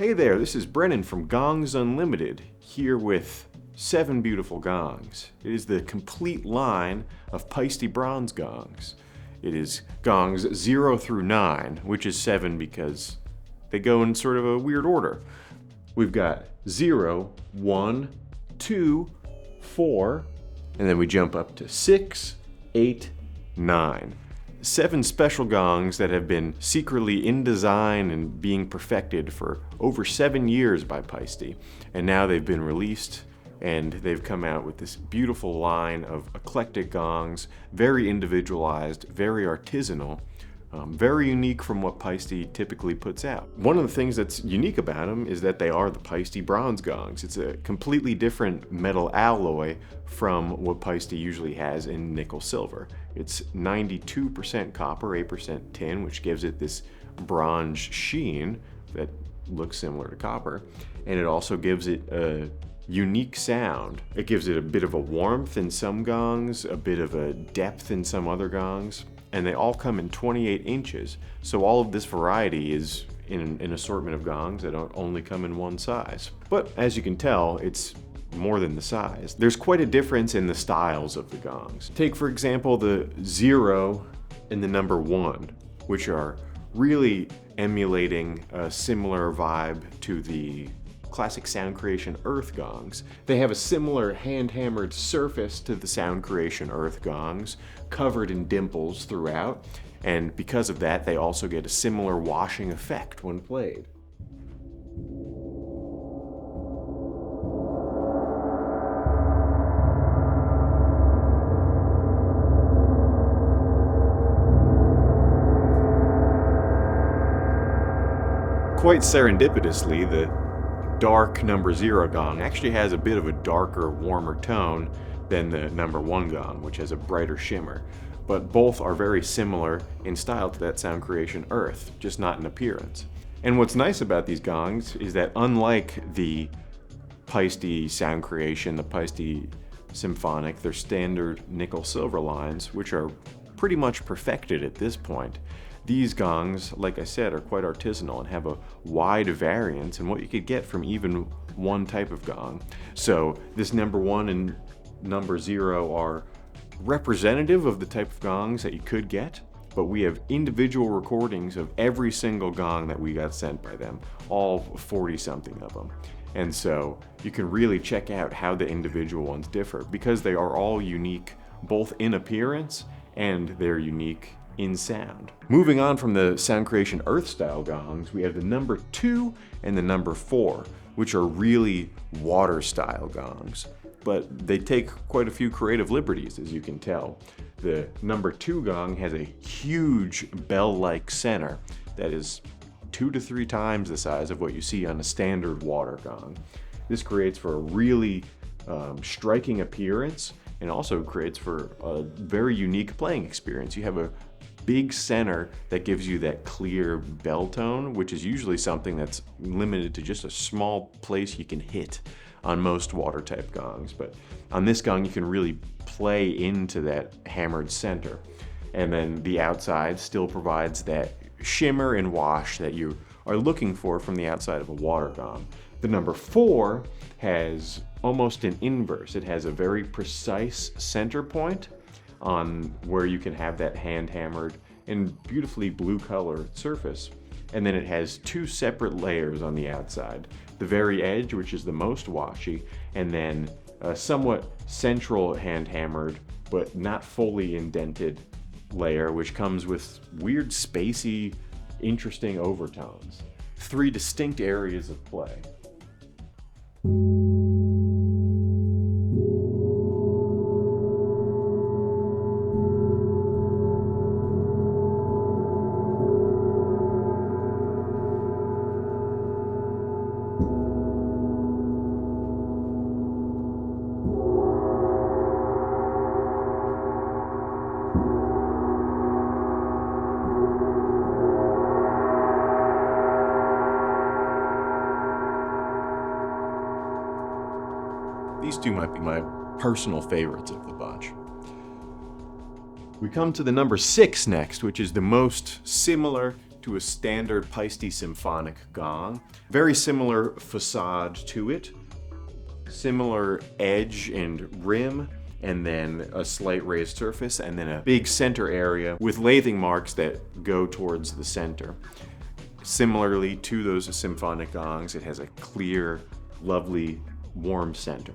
Hey there, this is Brennan from Gongs Unlimited, here with 7 beautiful gongs. It is the complete line of Paiste bronze gongs. It is gongs 0 through 9, which is 7 because they go in sort of a weird order. We've got 0, 1, 2, 4, and then we jump up to 6, 8, 9. 7 special gongs that have been secretly in design and being perfected for over 7 years by Paiste. And now they've been released and they've come out with this beautiful line of eclectic gongs, very individualized, very artisanal, very unique from what Paiste typically puts out. One of the things that's unique about them is that they are the Paiste bronze gongs. It's a completely different metal alloy from what Paiste usually has in nickel silver. It's 92% copper, 8% tin, which gives it this bronze sheen that looks similar to copper. And it also gives it a unique sound. It gives it a bit of a warmth in some gongs, a bit of a depth in some other gongs. And they all come in 28 inches. So all of this variety is in an assortment of gongs that don't only come in one size. But as you can tell, it's more than the size. There's quite a difference in the styles of the gongs. Take, for example, the 0 and the number 1, which are really emulating a similar vibe to the classic Sound Creation Earth gongs. They have a similar hand-hammered surface to the Sound Creation Earth gongs, covered in dimples throughout, and because of that, they also get a similar washing effect when played. Quite serendipitously, the dark number 0 gong actually has a bit of a darker, warmer tone than the number 1 gong, which has a brighter shimmer. But both are very similar in style to that Sound Creation Earth, just not in appearance. And what's nice about these gongs is that unlike the Paiste Sound Creation, the Paiste Symphonic, their standard nickel silver lines, which are pretty much perfected at this point, these gongs, like I said, are quite artisanal and have a wide variance in what you could get from even one type of gong. So this number 1 and number 0 are representative of the type of gongs that you could get, but we have individual recordings of every single gong that we got sent by them, all 40-something of them. And so you can really check out how the individual ones differ because they are all unique both in appearance and they're unique in sound. Moving on from the Sound Creation Earth style gongs, we have the number 2 and the number 4, which are really water style gongs. But they take quite a few creative liberties, as you can tell. The number 2 gong has a huge bell-like center that is 2 to 3 times the size of what you see on a standard water gong. This creates for a really striking appearance and also creates for a very unique playing experience. You have a big center that gives you that clear bell tone, which is usually something that's limited to just a small place you can hit on most water type gongs. But on this gong, you can really play into that hammered center. And then the outside still provides that shimmer and wash that you are looking for from the outside of a water gong. The number 4 has almost an inverse. It has a very precise center point on where you can have that hand-hammered and beautifully blue-colored surface. And then it has 2 separate layers on the outside. The very edge, which is the most washy, and then a somewhat central hand-hammered, but not fully indented layer, which comes with weird, spacey, interesting overtones. 3 distinct areas of play. These 2 might be my personal favorites of the bunch. We come to the number 6 next, which is the most similar to a standard Paiste symphonic gong. Very similar facade to it, similar edge and rim, and then a slight raised surface, and then a big center area with lathing marks that go towards the center. Similarly to those symphonic gongs, it has a clear, lovely, warm center.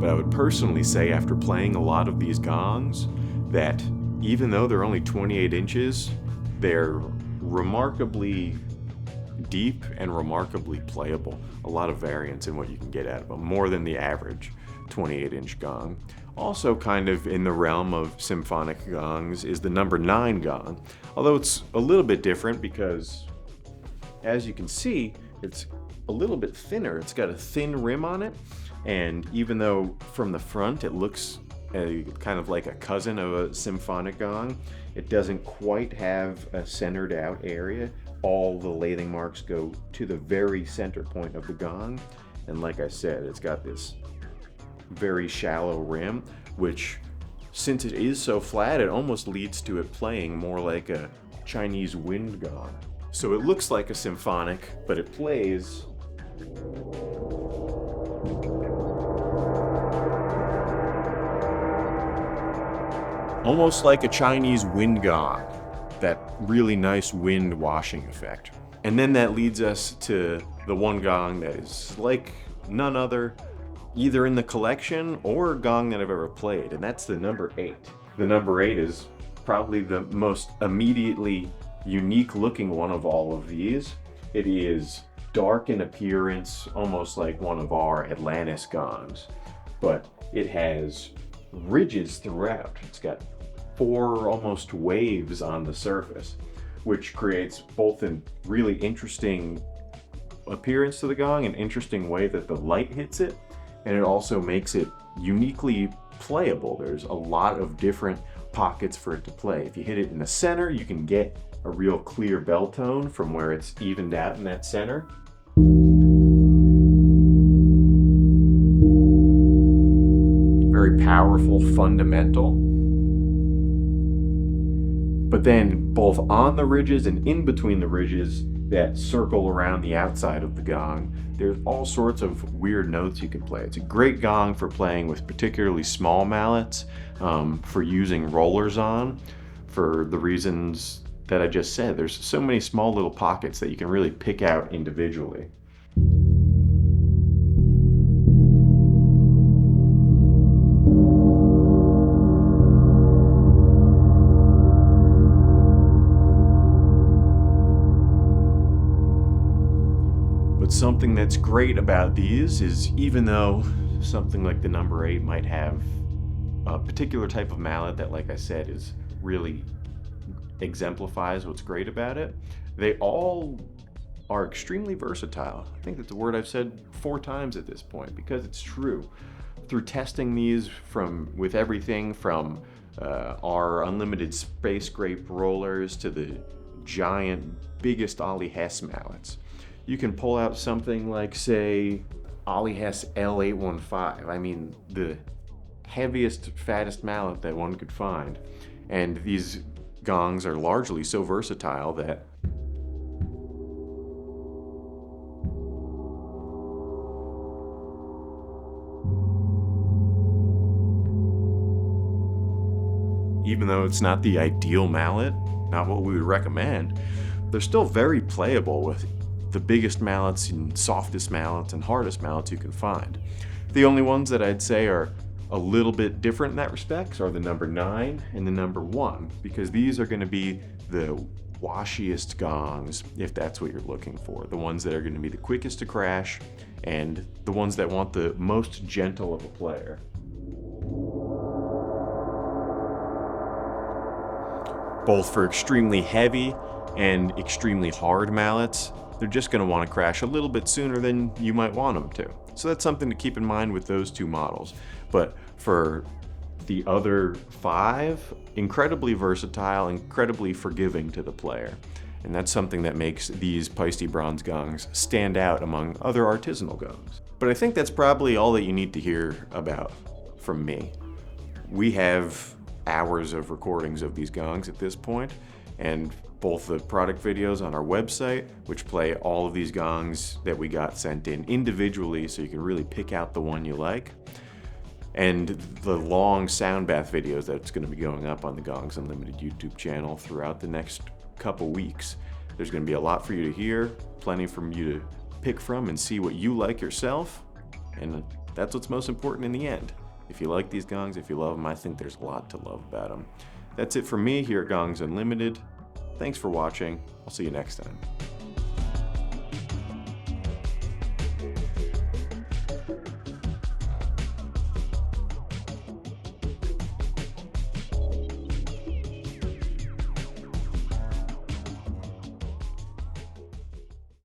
But I would personally say, after playing a lot of these gongs, that even though they're only 28 inches, they're remarkably deep and remarkably playable. A lot of variance in what you can get out of them, more than the average 28-inch gong. Also kind of in the realm of symphonic gongs is the number 9 gong, although it's a little bit different because, as you can see, it's a little bit thinner. It's got a thin rim on it, and even though from the front it looks kind of like a cousin of a symphonic gong, it doesn't quite have a centered out area. All the lathing marks go to the very center point of the gong, and like I said, it's got this very shallow rim, which, since it is so flat, it almost leads to it playing more like a Chinese wind gong. So it looks like a symphonic, but it plays almost like a Chinese wind gong, that really nice wind washing effect. And then that leads us to the one gong that is like none other, either in the collection or a gong that I've ever played, and that's the number 8. The number 8 is probably the most immediately unique looking one of all of these. It is dark in appearance, almost like one of our Atlantis gongs, but it has ridges throughout. It's got 4 almost waves on the surface, which creates both a really interesting appearance to the gong, an interesting way that the light hits it, and it also makes it uniquely playable. There's a lot of different pockets for it to play. If you hit it in the center, you can get a real clear bell tone from where it's evened out in that center. Very powerful, fundamental. But then both on the ridges and in between the ridges that circle around the outside of the gong, there's all sorts of weird notes you can play. It's a great gong for playing with particularly small mallets, for using rollers on, for the reasons that I just said. There's so many small little pockets that you can really pick out individually. But something that's great about these is, even though something like the number 8 might have a particular type of mallet that, like I said, is really exemplifies what's great about it, they all are extremely versatile. I think that's a word I've said 4 times at this point, because it's true. Through testing these with everything from our unlimited space grape rollers to the giant, biggest Ollie Hess mallets, you can pull out something like, say, Ollie Hess L815. I mean, the heaviest, fattest mallet that one could find. And these gongs are largely so versatile that even though it's not the ideal mallet, not what we would recommend, they're still very playable with the biggest mallets and softest mallets and hardest mallets you can find. The only ones that I'd say are a little bit different in that respect are the number 9 and the number 1, because these are going to be the washiest gongs, if that's what you're looking for. The ones that are going to be the quickest to crash, and the ones that want the most gentle of a player. Both for extremely heavy and extremely hard mallets, they're just going to want to crash a little bit sooner than you might want them to. So that's something to keep in mind with those 2 models. But for the other 5, incredibly versatile, incredibly forgiving to the player. And that's something that makes these Paiste bronze gongs stand out among other artisanal gongs. But I think that's probably all that you need to hear about from me. We have hours of recordings of these gongs at this point, and both the product videos on our website, which play all of these gongs that we got sent in individually so you can really pick out the one you like, and the long sound bath videos that's going to be going up on the Gongs Unlimited YouTube channel throughout the next couple weeks. There's going to be a lot for you to hear, plenty for you to pick from and see what you like yourself, and that's what's most important in the end. If you like these gongs, if you love them, I think there's a lot to love about them. That's it from me here at Gongs Unlimited. Thanks for watching. I'll see you next time.